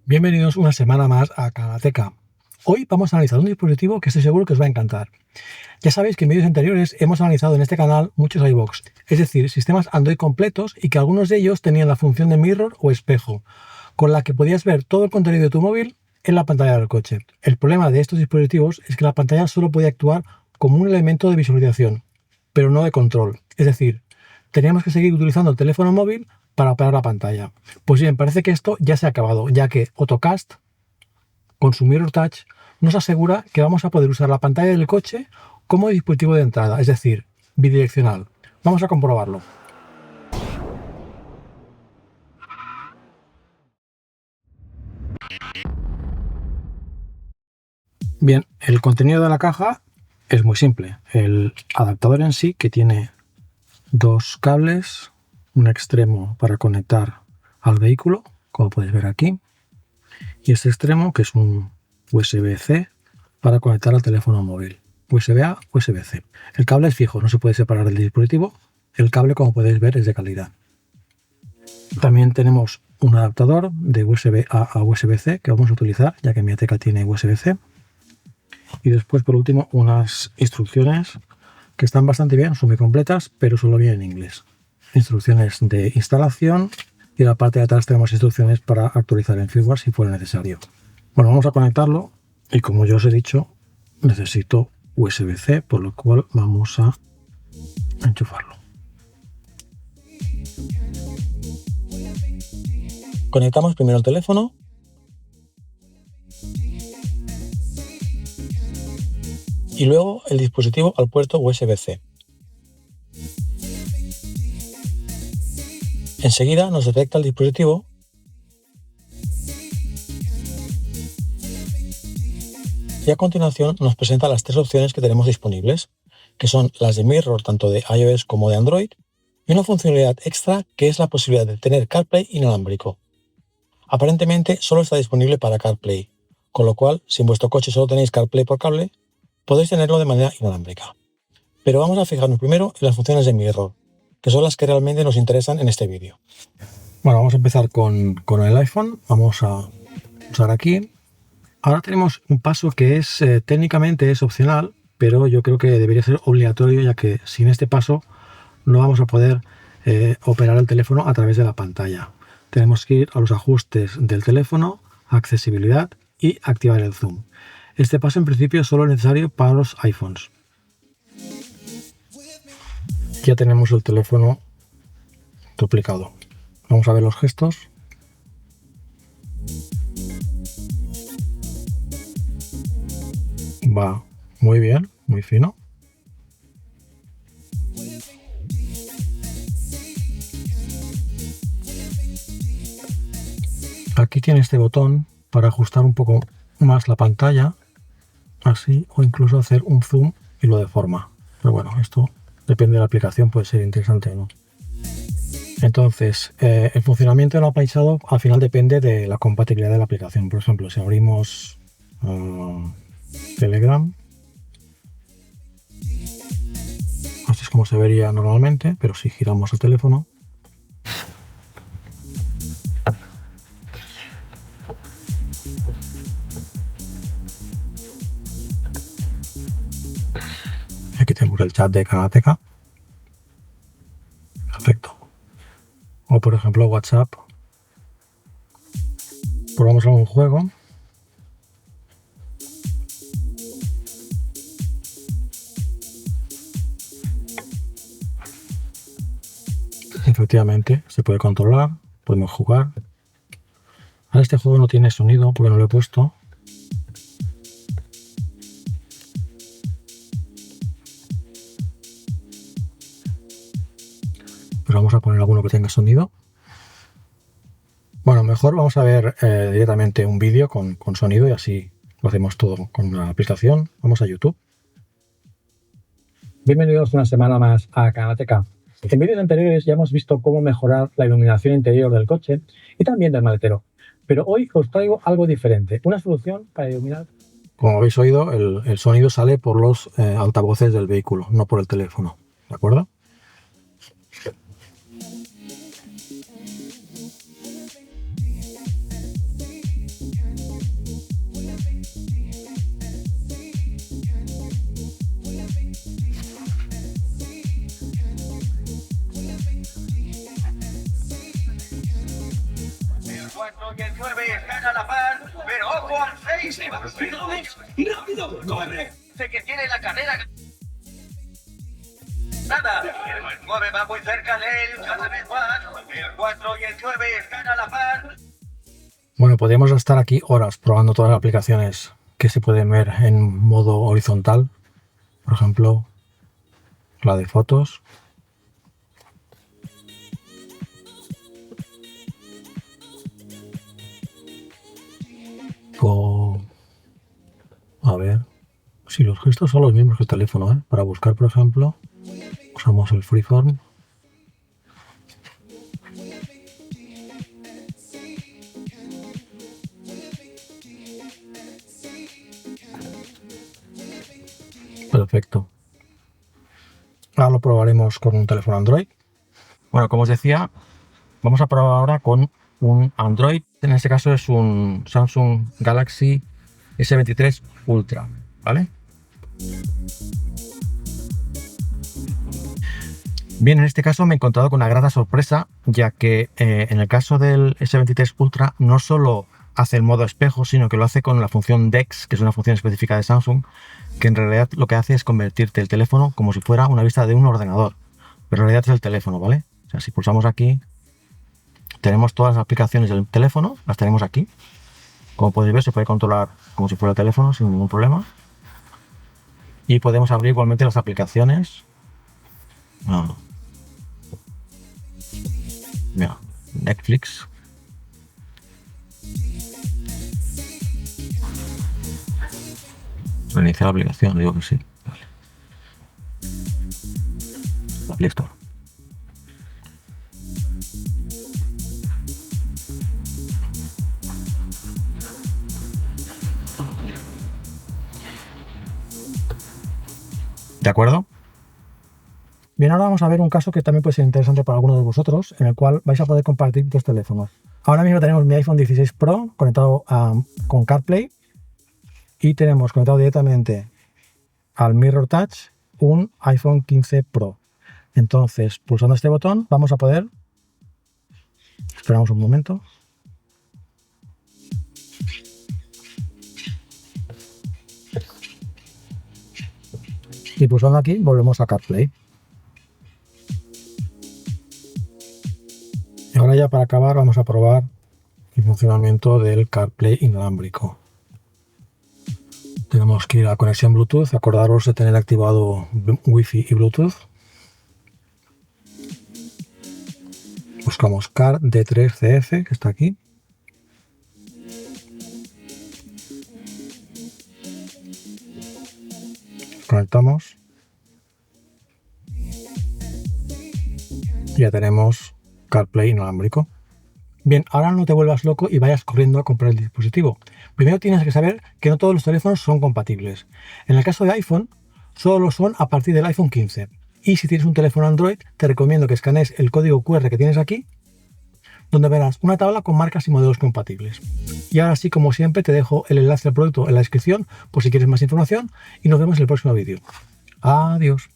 Bienvenidos una semana más a Karateka. Hoy vamos a analizar un dispositivo que estoy seguro que os va a encantar. Ya sabéis que en vídeos anteriores hemos analizado en este canal muchos iVoox, es decir, sistemas Android completos y que algunos de ellos tenían la función de mirror o espejo, con la que podías ver todo el contenido de tu móvil en la pantalla del coche. El problema de estos dispositivos es que la pantalla solo podía actuar como un elemento de visualización, pero no de control. Es decir, teníamos que seguir utilizando el teléfono móvil para operar la pantalla. Pues bien, parece que esto ya se ha acabado, ya que AutoCast, con su Mirror Touch, nos asegura que vamos a poder usar la pantalla del coche como dispositivo de entrada, es decir, bidireccional. Vamos a comprobarlo. Bien, el contenido de la caja es muy simple. El adaptador en sí, que tiene dos cables, un extremo para conectar al vehículo, como podéis ver aquí, y este extremo que es un USB-C para conectar al teléfono móvil. USB-A, USB-C. El cable es fijo, no se puede separar del dispositivo. El cable, como podéis ver, es de calidad. También tenemos un adaptador de USB-A a USB-C que vamos a utilizar, ya que mi Ateca tiene USB-C. Y después, por último, unas instrucciones que están bastante bien, son muy completas, pero solo vienen en inglés. Instrucciones de instalación y en la parte de atrás tenemos instrucciones para actualizar el firmware si fuera necesario. Bueno, vamos a conectarlo y como ya os he dicho, necesito USB-C, por lo cual vamos a enchufarlo. Conectamos primero el teléfono y luego el dispositivo al puerto USB-C. Enseguida nos detecta el dispositivo y a continuación nos presenta las tres opciones que tenemos disponibles, que son las de mirror tanto de iOS como de Android, y una funcionalidad extra que es la posibilidad de tener CarPlay inalámbrico. Aparentemente solo está disponible para CarPlay, con lo cual si en vuestro coche solo tenéis CarPlay por cable, podéis tenerlo de manera inalámbrica. Pero vamos a fijarnos primero en las funciones de mirror, que son las que realmente nos interesan en este vídeo. Bueno, vamos a empezar con el iPhone. Vamos a usar aquí. Ahora tenemos un paso que es técnicamente es opcional, pero yo creo que debería ser obligatorio, ya que sin este paso no vamos a poder operar el teléfono a través de la pantalla. Tenemos que ir a los ajustes del teléfono, accesibilidad y activar el zoom. Este paso en principio es solo necesario para los iPhones. Ya tenemos el teléfono duplicado. Vamos a ver los gestos. Va muy bien, muy fino. Aquí tiene este botón para ajustar un poco más la pantalla, así, o incluso hacer un zoom y lo deforma. Pero bueno, esto depende de la aplicación, puede ser interesante o no. Entonces, el funcionamiento del apaisado al final depende de la compatibilidad de la aplicación. Por ejemplo, si abrimos Telegram, así es como se vería normalmente, pero si giramos el teléfono, aquí tenemos el chat de Karateka. Perfecto. O por ejemplo WhatsApp. Probamos algún juego. Efectivamente, se puede controlar, podemos jugar. Ahora este juego no tiene sonido porque no lo he puesto. Pero vamos a poner alguno que tenga sonido. Bueno, mejor vamos a ver directamente un vídeo con sonido y así lo hacemos todo con una aplicación. Vamos a YouTube. Bienvenidos una semana más a Karateka. En vídeos anteriores ya hemos visto cómo mejorar la iluminación interior del coche y también del maletero. Pero hoy os traigo algo diferente, una solución para iluminar. Como habéis oído, el sonido sale por los altavoces del vehículo, no por el teléfono, ¿de acuerdo? y el 9 están a la par, pero ojo al 6. ¡Rápido! ¡Corre! Sé que tiene la carrera. Nada, el 9 va muy cerca de él, cada vez más. El 4 y el 9 están a la par. Bueno, podríamos estar aquí horas probando todas las aplicaciones que se pueden ver en modo horizontal. Por ejemplo, la de fotos. O, a ver, si los gestos son los mismos que el teléfono, ¿eh? Para buscar, por ejemplo, usamos el Freeform. Perfecto. Ahora lo probaremos con un teléfono Android. Bueno, como os decía, vamos a probar ahora con un Android. En este caso es un Samsung Galaxy S23 Ultra, ¿vale? Bien, en este caso me he encontrado con una grata sorpresa, ya que en el caso del S23 Ultra no solo hace el modo espejo, sino que lo hace con la función DeX, que es una función específica de Samsung, que en realidad lo que hace es convertirte el teléfono como si fuera una vista de un ordenador, pero en realidad es el teléfono, ¿vale? O sea, si pulsamos aquí, tenemos todas las aplicaciones del teléfono, las tenemos aquí. Como podéis ver, se puede controlar como si fuera el teléfono sin ningún problema. Y podemos abrir igualmente las aplicaciones. Mira, Netflix. Reiniciar la aplicación, digo que sí. Vale. Listo. ¿De acuerdo? Bien, ahora vamos a ver un caso que también puede ser interesante para algunos de vosotros, en el cual vais a poder compartir dos teléfonos. Ahora mismo tenemos mi iPhone 16 Pro conectado con CarPlay y tenemos conectado directamente al Mirror Touch un iPhone 15 Pro. Entonces, pulsando este botón, vamos a poder... Esperamos un momento. Y pulsando aquí, volvemos a CarPlay. Y ahora ya para acabar vamos a probar el funcionamiento del CarPlay inalámbrico. Tenemos que ir a conexión Bluetooth, acordaros de tener activado Wi-Fi y Bluetooth. Buscamos Car D3CF, que está aquí. Conectamos. Ya tenemos CarPlay inalámbrico. Bien, ahora no te vuelvas loco y vayas corriendo a comprar el dispositivo. Primero tienes que saber que no todos los teléfonos son compatibles. En el caso de iPhone, solo lo son a partir del iPhone 15. Y si tienes un teléfono Android, te recomiendo que escanees el código QR que tienes aquí, donde verás una tabla con marcas y modelos compatibles. Y ahora sí, como siempre, te dejo el enlace al producto en la descripción por si quieres más información y nos vemos en el próximo vídeo. Adiós.